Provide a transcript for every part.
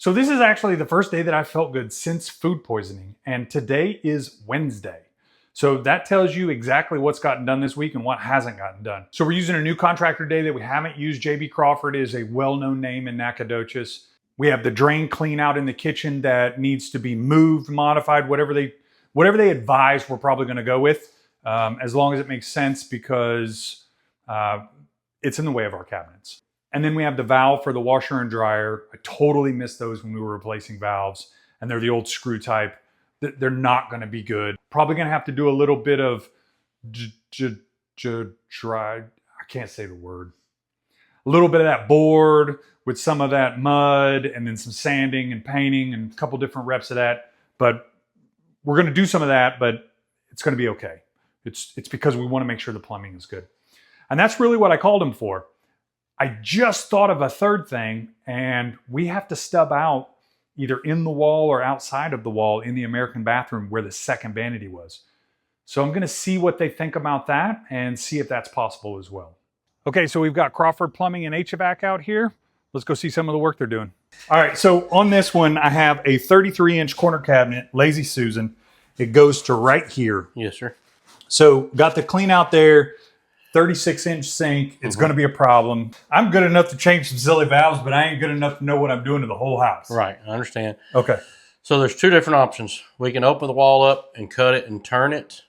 So this is actually the first day that I felt good since food poisoning, and today is Wednesday. So that tells you exactly what's gotten done this week and what hasn't gotten done. So we're using a new contractor day that we haven't used. JB Crawford is a well-known name in Nacogdoches. We have the drain clean out in the kitchen that needs to be moved, modified, whatever they advise, we're probably going to go with, as long as it makes sense, because it's in the way of our cabinets. And then we have the valve for the washer and dryer. I totally missed those when we were replacing valves, and they're the old screw type. They're not going to be good. Probably going to have to do a little bit of dry. I can't say the word. A little bit of that board with some of that mud, and then some sanding and painting and a couple different reps of that. But we're going to do some of that, but it's going to be okay. It's because we want to make sure the plumbing is good. And that's really what I called him for. I just thought of a third thing, and we have to stub out either in the wall or outside of the wall in the American bathroom where the second vanity was. So I'm going to see what they think about that and see if that's possible as well. Okay, so we've got Crawford Plumbing and HVAC out here. Let's go see some of the work they're doing. All right, so on this one, I have a 33-inch corner cabinet, Lazy Susan. It goes to right here. Yes, sir. So got the clean out there, 36-inch sink. It's going to be a problem. I'm good enough to change some silly valves, but I ain't good enough to know what I'm doing to the whole house. Right, I understand. Okay. So there's two different options. We can open the wall up and cut it and turn it.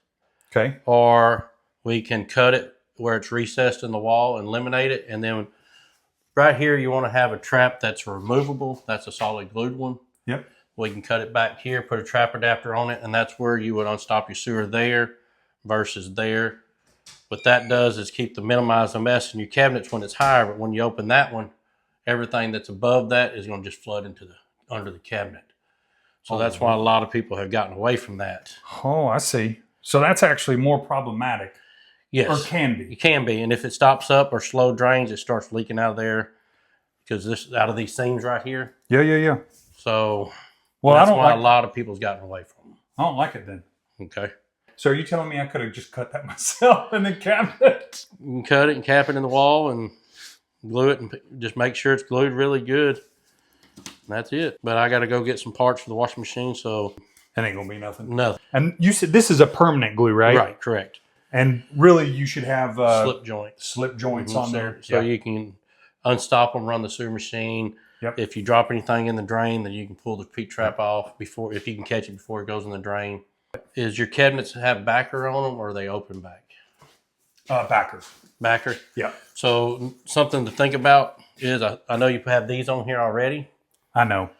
Okay. Or we can cut it where it's recessed in the wall and laminate it. And then right here, you want to have a trap that's removable. That's a solid glued one. Yep. We can cut it back here, put a trap adapter on it, and that's where you would unstop your sewer there versus there. What that does is minimize the mess in your cabinets when it's higher, but when you open that one, everything that's above that is going to just flood into under the cabinet. So that's why a lot of people have gotten away from that. Oh, I see. So that's actually more problematic. Yes. Or can be. It can be. And if it stops up or slow drains, it starts leaking out of there because out of these seams right here. Yeah. So that's why a lot of people's gotten away from them. I don't like it then. Okay. So are you telling me I could have just cut that myself in the cabinet? You can cut it and cap it in the wall and glue it and just make sure it's glued really good. And that's it. But I got to go get some parts for the washing machine, so it ain't going to be nothing. Nothing. And you said this is a permanent glue, right? Right, correct. And really you should have slip joints on there. So you can unstop them, run the sewer machine. Yep. If you drop anything in the drain, then you can pull the P trap off if you can catch it before it goes in the drain. Is your cabinets have backer on them, or are they open back? Backer. Backer? Yeah. So something to think about is, I know you have these on here already. I know.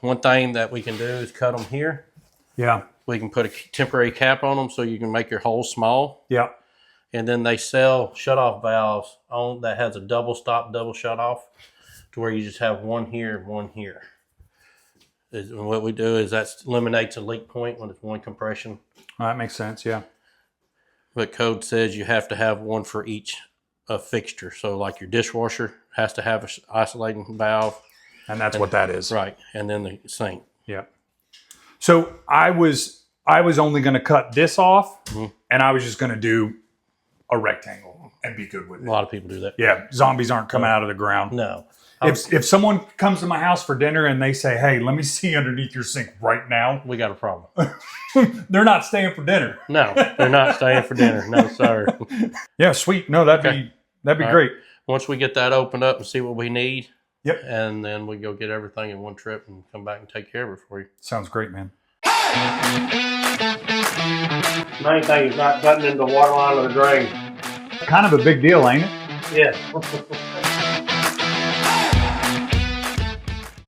One thing that we can do is cut them here. Yeah. We can put a temporary cap on them so you can make your holes small. Yeah. And then they sell shutoff valves that has a double stop, double shut off, to where you just have one here, one here. And what we do is that eliminates a leak point when it's one compression. Well, that makes sense, yeah. But code says you have to have one for each fixture. So like your dishwasher has to have an isolating valve. And that's what that is. Right. And then the sink. Yeah. So I was only going to cut this off, and I was just going to do a rectangle and be good with it. A lot of people do that. Yeah. Zombies aren't coming out of the ground. No. If someone comes to my house for dinner and they say, hey, let me see underneath your sink right now. We got a problem. They're not staying for dinner. No, they're not staying for dinner. No, sir. Yeah, sweet. No, that'd be great. Right. Once we get that opened up and see what we need. Yep. And then we go get everything in one trip and come back and take care of it for you. Sounds great, man. Main thing is not cutting into the water line or the drain. Kind of a big deal, ain't it? Yes.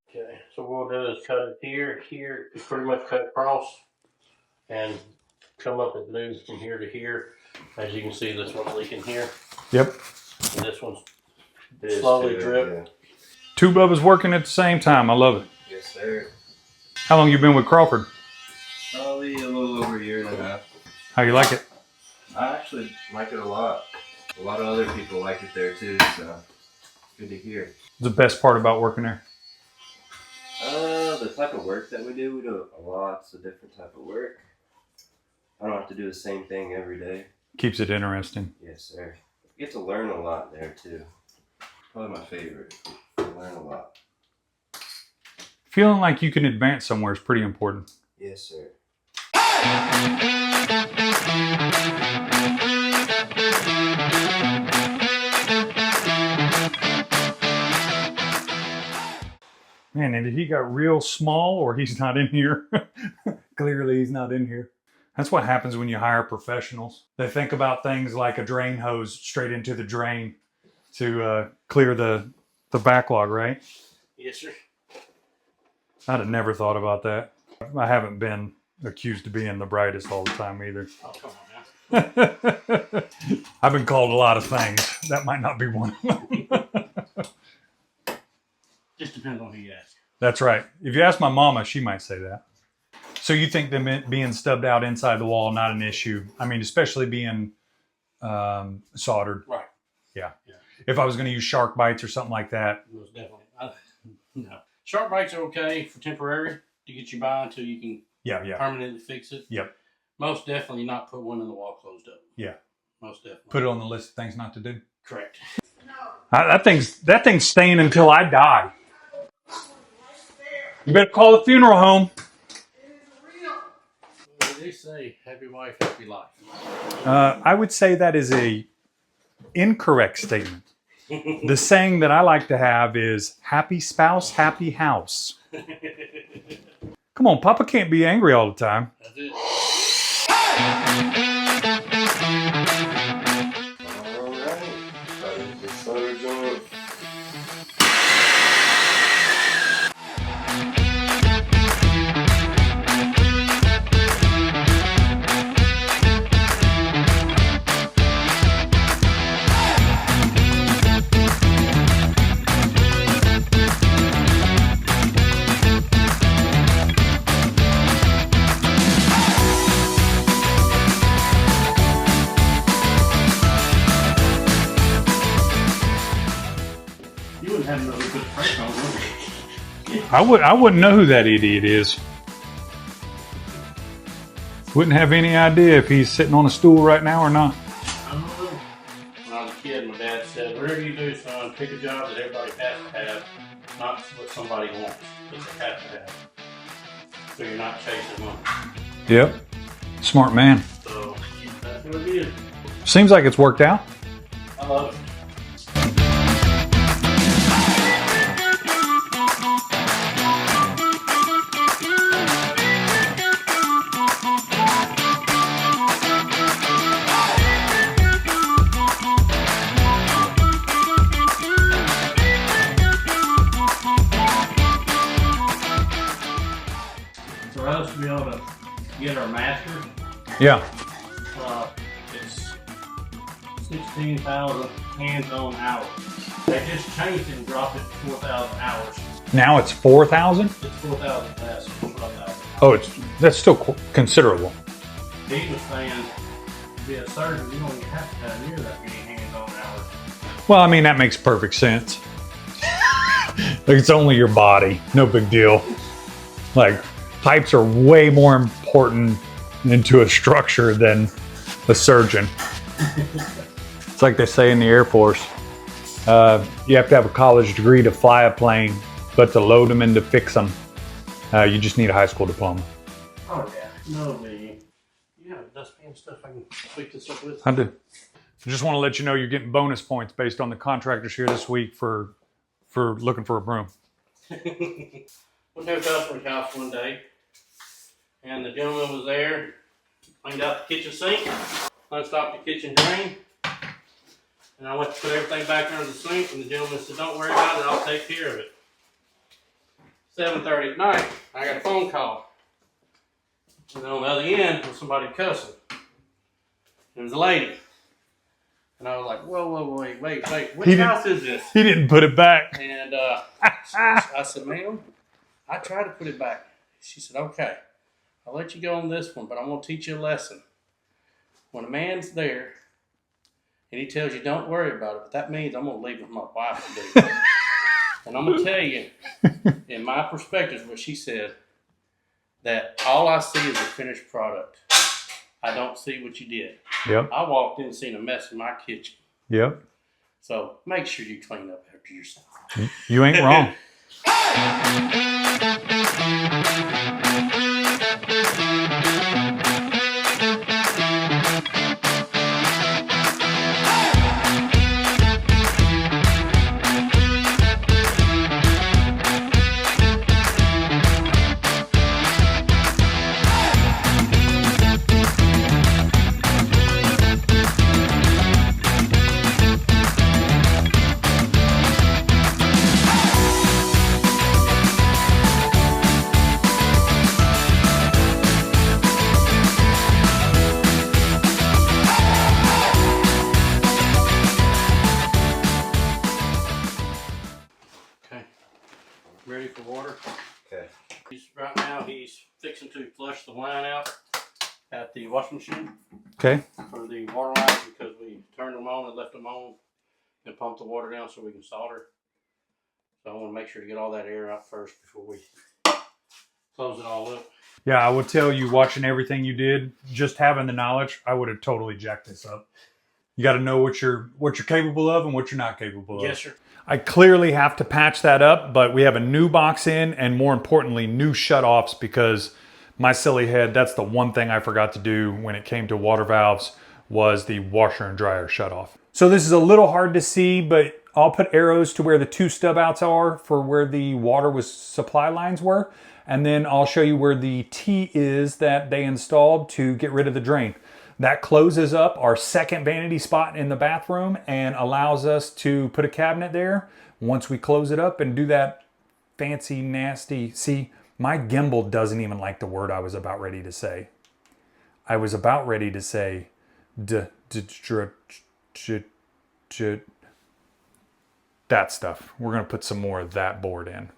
Okay, so what we'll do is cut it here, pretty much cut across and come up and move from here to here. As you can see, this one's leaking here. Yep. And this one's slowly drip. Yeah. Two Bubba's working at the same time. I love it. Yes, sir. How long you been with Crawford? Probably a little over a year and a half. How you like it? I actually like it a lot. A lot of other people like it there too, so good to hear. The best part about working there? The type of work that we do lots of different type of work. I don't have to do the same thing every day. Keeps it interesting. Yes, sir. You get to learn a lot there too. Probably my favorite. I learn a lot. Feeling like you can advance somewhere is pretty important. Yes, sir. Man, and he got real small or he's not in here. Clearly he's not in here. That's what happens when you hire professionals. They think about things like a drain hose straight into the drain to clear the backlog, right? Yes, sir. I'd have never thought about that. I haven't been accused of being the brightest all the time either. Oh, come on now. I've been called a lot of things. That might not be one of them. Just depends on who you ask. That's right. If you ask my mama, she might say that. So you think them being stubbed out inside the wall, not an issue? I mean, especially being soldered. Right. Yeah. Yeah. If I was going to use SharkBites or something like that. Most definitely. No. SharkBites are okay for temporary to get you by until you can Yeah. permanently fix it. Yep. Most definitely not put one in the wall closed up. Yeah. Most definitely. Put it on the list of things not to do. Correct. That thing's staying until I die. You better call the funeral home. They say happy wife, happy life. I would say that is a incorrect statement. The saying that I like to have is happy spouse, happy house. Come on, Papa can't be angry all the time. That's it. Alright. The slurs on. You wouldn't have no good price on it. I wouldn't know who that idiot is. Wouldn't have any idea if he's sitting on a stool right now or not. I don't know. When I was a kid, my dad said, whatever you do, son, pick a job that everybody has to have, not what somebody wants, but they have to have. So you're not chasing money. Yep. Smart man. So that's what it is. Seems like it's worked out. I love it. For us to be able to get our master, Yeah. it's 16,000 hands-on hours. They just changed it and dropped it to 4,000 hours. Now it's 4,000? It's 4,000 less than 12,000. Oh, that's still considerable. He was saying, to be a surgeon, you don't even have to have near that many hands-on hours. Well, I mean, that makes perfect sense. Like, it's only your body. No big deal. Like, pipes are way more important into a structure than a surgeon. It's like they say in the Air Force. You have to have a college degree to fly a plane, but to load them and to fix them, you just need a high school diploma. Oh, yeah. No, me. You have a dustpan stuff I can tweak this up with? I do. I just want to let you know you're getting bonus points based on the contractors here this week for looking for a broom. Went to a customer's house one day, and the gentleman was there, cleaned out the kitchen sink, unstopped the kitchen drain, and I went to put everything back under the sink, and the gentleman said, don't worry about it, I'll take care of it. 7:30 at night, I got a phone call. And on the other end was somebody cussing. It was a lady. And I was like, whoa, wait, which house is this? He didn't put it back. And I said, ma'am, I tried to put it back. She said, okay, I'll let you go on this one, but I'm going to teach you a lesson. When a man's there and he tells you don't worry about it, but that means I'm going to leave it for my wife to do. And I'm going to tell you, in my perspective, what she said, that all I see is a finished product. I don't see what you did. Yep. I walked in and seen a mess in my kitchen. Yep. So make sure you clean up after yourself. You ain't wrong. Okay. Right now he's fixing to flush the line out at the washing machine Okay. for the water lines because we turned them on and left them on and pumped the water down so we can solder. So I want to make sure to get all that air out first before we close it all up. Yeah, I will tell you, watching everything you did, just having the knowledge, I would have totally jacked this up. You got to know what you're capable of and what you're not capable of. Yes, sir. I clearly have to patch that up, but we have a new box in, and more importantly, new shutoffs, because my silly head, that's the one thing I forgot to do when it came to water valves, was the washer and dryer shutoff. So this is a little hard to see, but I'll put arrows to where the 2 stub-outs are for where the water supply lines were. And then I'll show you where the T is that they installed to get rid of the drain. That closes up our second vanity spot in the bathroom and allows us to put a cabinet there once we close it up and do that fancy, nasty... See, my gimbal doesn't even like the word I was about ready to say. I was about ready to say... that stuff. We're going to put some more of that board in.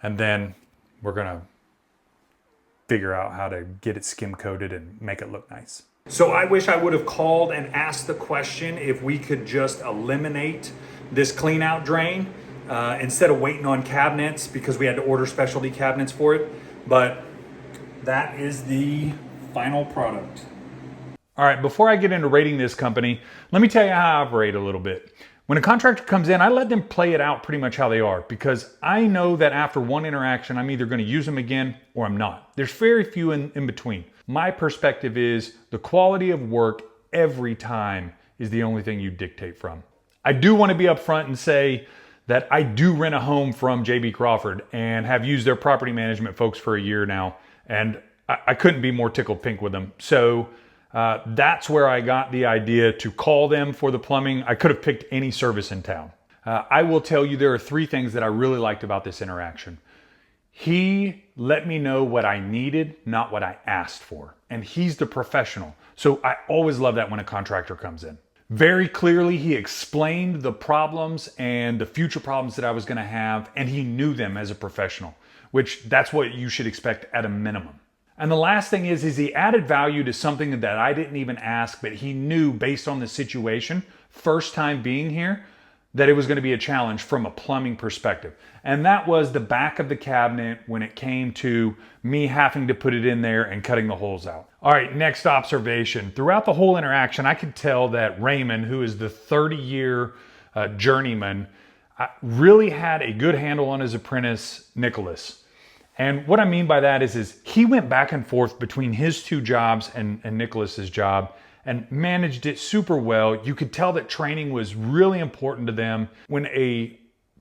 And then we're going to figure out how to get it skim coated and make it look nice. So I wish I would have called and asked the question if we could just eliminate this clean out drain instead of waiting on cabinets, because we had to order specialty cabinets for it. But that is the final product. All right, before I get into rating this company, let me tell you how I operate a little bit. When a contractor comes in, I let them play it out pretty much how they are, because I know that after one interaction, I'm either going to use them again or I'm not. There's very few in between. My perspective is the quality of work every time is the only thing you dictate from. I do want to be upfront and say that I do rent a home from J.B. Crawford and have used their property management folks for a year now, and I couldn't be more tickled pink with them. So that's where I got the idea to call them for the plumbing. I could have picked any service in town. I will tell you there are 3 things that I really liked about this interaction. He let me know what I needed, not what I asked for. And he's the professional. So I always love that when a contractor comes in. Very clearly, he explained the problems and the future problems that I was going to have, and he knew them as a professional, which that's what you should expect at a minimum. And the last thing is he added value to something that I didn't even ask, but he knew based on the situation, first time being here, that it was going to be a challenge from a plumbing perspective. And that was the back of the cabinet when it came to me having to put it in there and cutting the holes out. All right, next observation. Throughout the whole interaction, I could tell that Raymond, who is the 30-year journeyman, really had a good handle on his apprentice, Nicholas. And what I mean by that is he went back and forth between his 2 jobs and Nicholas's job and managed it super well. You could tell that training was really important to them. When a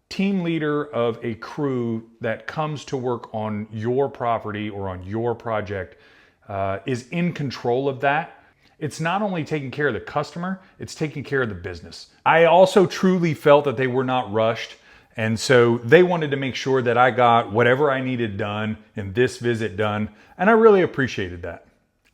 team leader of a crew that comes to work on your property or on your project is in control of that, it's not only taking care of the customer, it's taking care of the business. I also truly felt that they were not rushed. And so they wanted to make sure that I got whatever I needed done in this visit done. And I really appreciated that.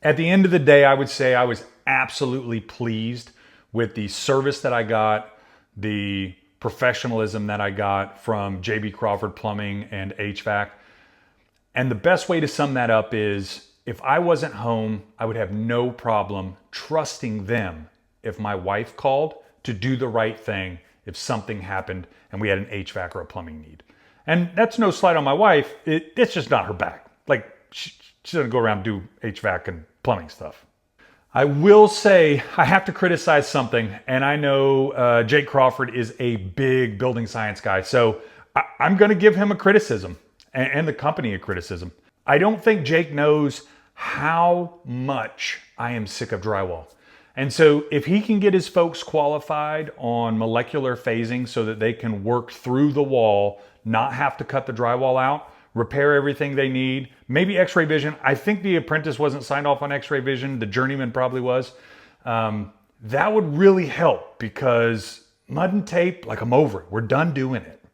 At the end of the day, I would say I was absolutely pleased with the service that I got, the professionalism that I got from J.B. Crawford Plumbing and HVAC. And the best way to sum that up is if I wasn't home, I would have no problem trusting them if my wife called to do the right thing if something happened and we had an HVAC or a plumbing need. And that's no slight on my wife. It's just not her bag. Like, she doesn't go around and do HVAC and plumbing stuff. I will say I have to criticize something, and I know Jake Crawford is a big building science guy, so I'm going to give him a criticism and the company a criticism. I don't think Jake knows how much I am sick of drywall. And so if he can get his folks qualified on molecular phasing so that they can work through the wall, not have to cut the drywall out, repair everything they need, maybe x-ray vision. I think the Apprentice wasn't signed off on x-ray vision. The Journeyman probably was. That would really help, because mud and tape, like, I'm over it. We're done doing it.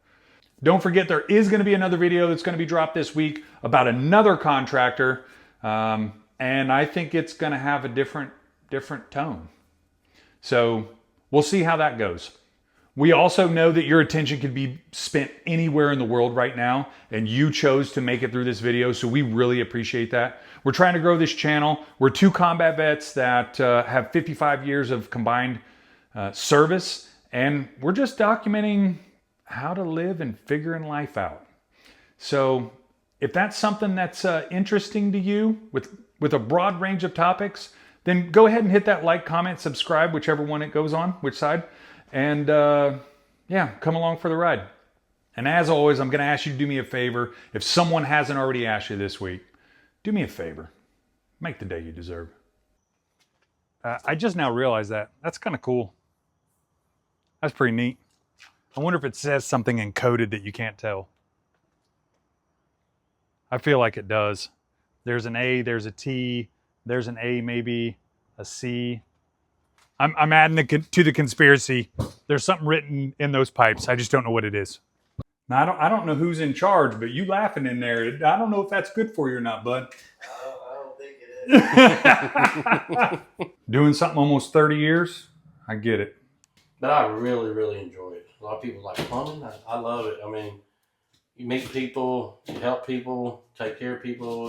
Don't forget, there is going to be another video that's going to be dropped this week about another contractor. And I think it's going to have a different tone. So we'll see how that goes. We also know that your attention could be spent anywhere in the world right now, and you chose to make it through this video, so we really appreciate that. We're trying to grow this channel. We're 2 combat vets that have 55 years of combined service, and we're just documenting how to live and figuring life out. So if that's something that's interesting to you with a broad range of topics, then go ahead and hit that like, comment, subscribe, whichever one it goes on, which side. And yeah, come along for the ride. And as always, I'm going to ask you to do me a favor. If someone hasn't already asked you this week, do me a favor. Make the day you deserve. I just now realized that. That's kind of cool. That's pretty neat. I wonder if it says something encoded that you can't tell. I feel like it does. There's an A, there's a T, there's an A, maybe a C. I'm adding to the conspiracy. There's something written in those pipes. I just don't know what it is. Now, I don't know who's in charge, but you laughing in there, I don't know if that's good for you or not, bud. I don't think it is. Doing something almost 30 years, I get it. But I really, really enjoy it. A lot of people like plumbing. I love it. I mean, you meet people, you help people, take care of people.